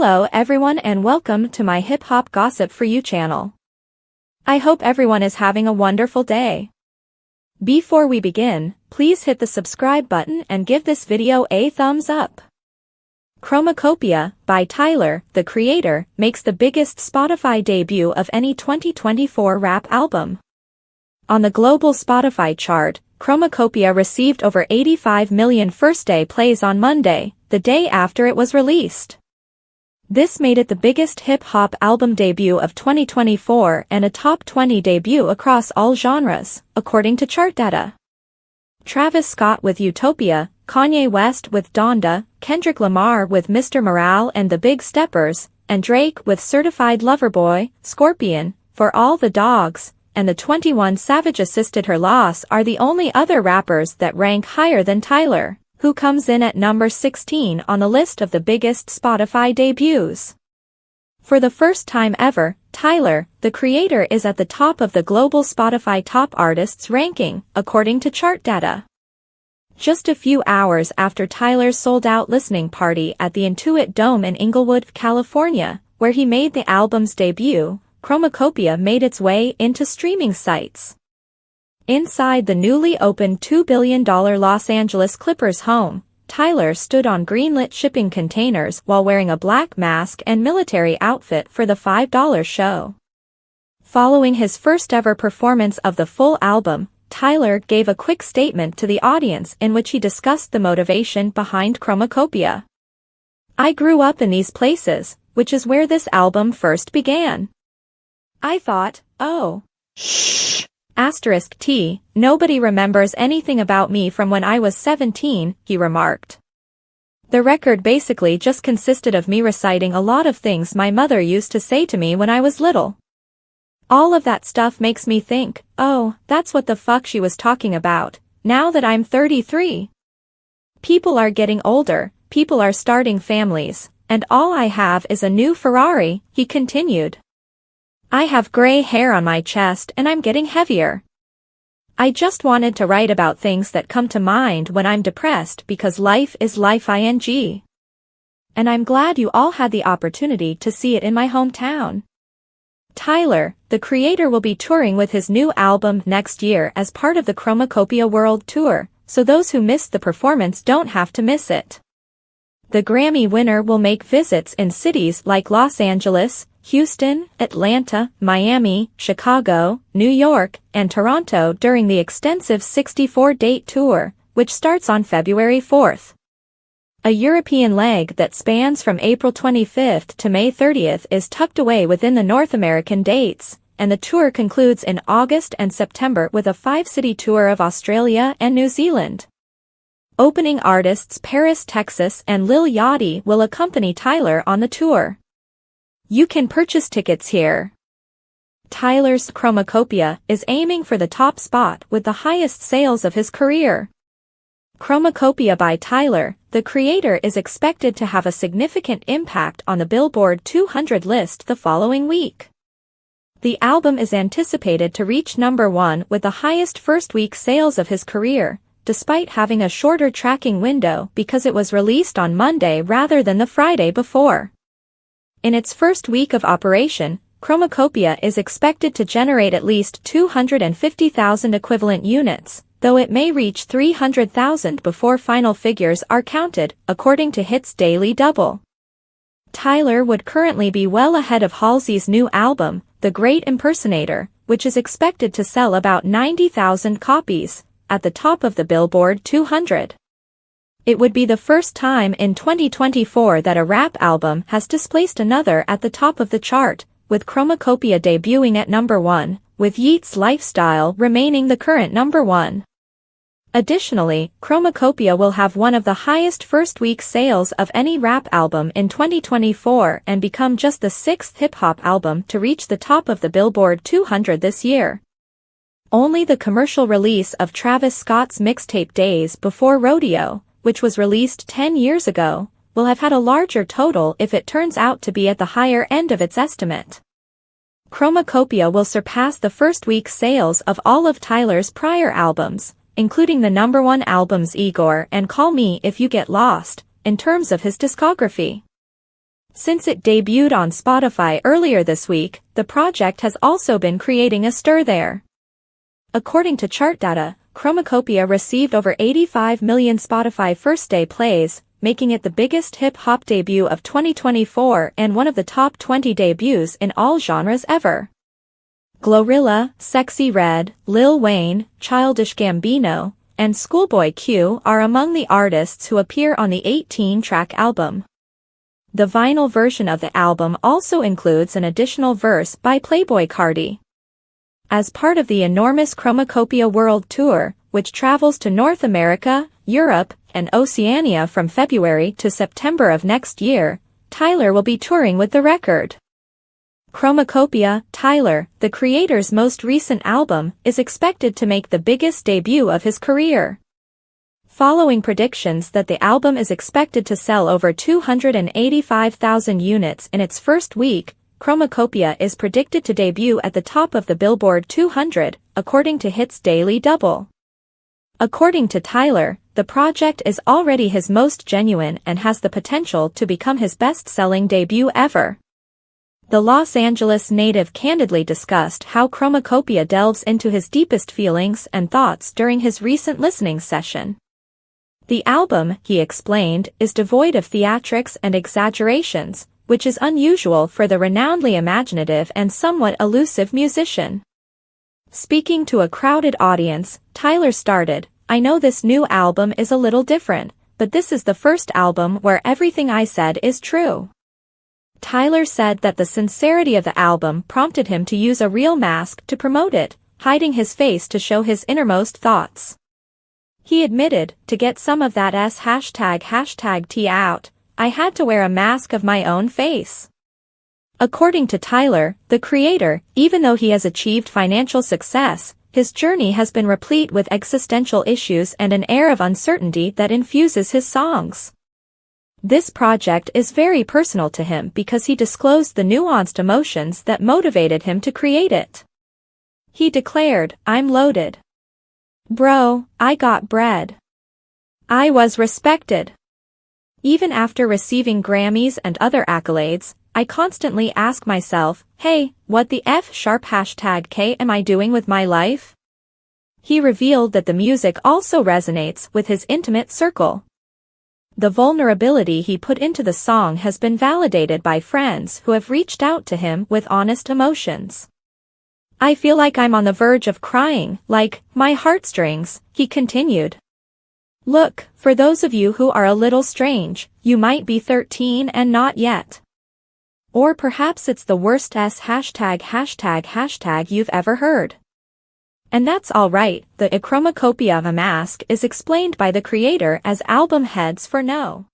Hello everyone and welcome to my Hip Hop Gossip For You channel. I hope everyone is having a wonderful day. Before we begin, please hit the subscribe button and give this video a thumbs up. Chromakopia, by Tyler, the creator, makes the biggest Spotify debut of any 2024 rap album. On the global Spotify chart, Chromakopia received over 85 million first-day plays on Monday, the day after it was released. This made it the biggest hip-hop album debut of 2024 and a top 20 debut across all genres, according to chart data. Travis Scott with Utopia, Kanye West with Donda, Kendrick Lamar with Mr. Morale and the Big Steppers, and Drake with Certified Lover Boy, Scorpion, For All the Dogs, and the 21 Savage Assisted Her Loss are the only other rappers that rank higher than Tyler, who comes in at number 16 on the list of the biggest Spotify debuts. For the first time ever, Tyler, the creator, is at the top of the global Spotify Top Artists ranking, according to chart data. Just a few hours after Tyler's sold-out listening party at the Intuit Dome in Inglewood, California, where he made the album's debut, Chromakopia made its way into streaming sites. Inside the newly opened $2 billion Los Angeles Clippers home, Tyler stood on greenlit shipping containers while wearing a black mask and military outfit for the $5 show. Following his first-ever performance of the full album, Tyler gave a quick statement to the audience in which he discussed the motivation behind Chromakopia. "I grew up in these places, which is where this album first began. I thought, oh, *T, nobody remembers anything about me from when I was 17, he remarked. The record basically just consisted of me reciting a lot of things my mother used to say to me when I was little. All of that stuff makes me think, oh, that's what the fuck she was talking about, now that I'm 33. People are getting older, people are starting families, and all I have is a new Ferrari," he continued. "I have gray hair on my chest and I'm getting heavier. I just wanted to write about things that come to mind when I'm depressed because life is life ing. And I'm glad you all had the opportunity to see it in my hometown." Tyler, the creator, will be touring with his new album next year as part of the Chromakopia World Tour, so those who missed the performance don't have to miss it. The Grammy winner will make visits in cities like Los Angeles, Houston, Atlanta, Miami, Chicago, New York, and Toronto during the extensive 64-date tour, which starts on February 4th. A European leg that spans from April 25th to May 30th is tucked away within the North American dates, and the tour concludes in August and September with a 5-city tour of Australia and New Zealand. Opening artists Paris, Texas and Lil Yachty will accompany Tyler on the tour. You can purchase tickets here. Tyler's Chromakopia is aiming for the top spot with the highest sales of his career. Chromakopia by Tyler, the creator, is expected to have a significant impact on the Billboard 200 list the following week. The album is anticipated to reach number 1 with the highest first-week sales of his career, despite having a shorter tracking window because it was released on Monday rather than the Friday before. In its first week of operation, Chromakopia is expected to generate at least 250,000 equivalent units, though it may reach 300,000 before final figures are counted, according to Hits Daily Double. Tyler would currently be well ahead of Halsey's new album, The Great Impersonator, which is expected to sell about 90,000 copies, at the top of the Billboard 200. It would be the first time in 2024 that a rap album has displaced another at the top of the chart, with Chromakopia debuting at number 1, with Yeat's Lifestyle remaining the current number 1. Additionally, Chromakopia will have one of the highest first-week sales of any rap album in 2024 and become just the 6th hip-hop album to reach the top of the Billboard 200 this year. Only the commercial release of Travis Scott's mixtape Days Before Rodeo, which was released 10 years ago, will have had a larger total if it turns out to be at the higher end of its estimate. Chromakopia will surpass the first-week sales of all of Tyler's prior albums, including the number 1 albums Igor and Call Me If You Get Lost, in terms of his discography. Since it debuted on Spotify earlier this week, the project has also been creating a stir there. According to chart data, Chromakopia received over 85 million Spotify first-day plays, making it the biggest hip-hop debut of 2024 and one of the top 20 debuts in all genres ever. Glorilla, Sexy Red, Lil Wayne, Childish Gambino, and Schoolboy Q are among the artists who appear on the 18-track album. The vinyl version of the album also includes an additional verse by Playboi Carti. As part of the enormous Chromakopia World Tour, which travels to North America, Europe, and Oceania from February to September of next year, Tyler will be touring with the record. Chromakopia, Tyler, the creator's most recent album, is expected to make the biggest debut of his career. Following predictions that the album is expected to sell over 285,000 units in its first week, Chromakopia is predicted to debut at the top of the Billboard 200, according to Hits Daily Double. According to Tyler, the project is already his most genuine and has the potential to become his best-selling debut ever. The Los Angeles native candidly discussed how Chromakopia delves into his deepest feelings and thoughts during his recent listening session. The album, he explained, is devoid of theatrics and exaggerations, which is unusual for the renownedly imaginative and somewhat elusive musician. Speaking to a crowded audience, Tyler started, "I know this new album is a little different, but this is the first album where everything I said is true." Tyler said that the sincerity of the album prompted him to use a real mask to promote it, hiding his face to show his innermost thoughts. He admitted, "To get some of that #T out, I had to wear a mask of my own face." According to Tyler, the creator, even though he has achieved financial success, his journey has been replete with existential issues and an air of uncertainty that infuses his songs. This project is very personal to him because he disclosed the nuanced emotions that motivated him to create it. He declared, "I'm loaded. Bro, I got bread. I was respected. Even after receiving Grammys and other accolades, I constantly ask myself, hey, what the #K am I doing with my life?" He revealed that the music also resonates with his intimate circle. The vulnerability he put into the song has been validated by friends who have reached out to him with honest emotions. "I feel like I'm on the verge of crying, like, my heartstrings," he continued. Look, for those of you who are a little strange, you might be 13 and not yet. Or perhaps it's the worst ### you've ever heard. And that's alright. The Chromakopia of a mask is explained by the creator as album heads for no.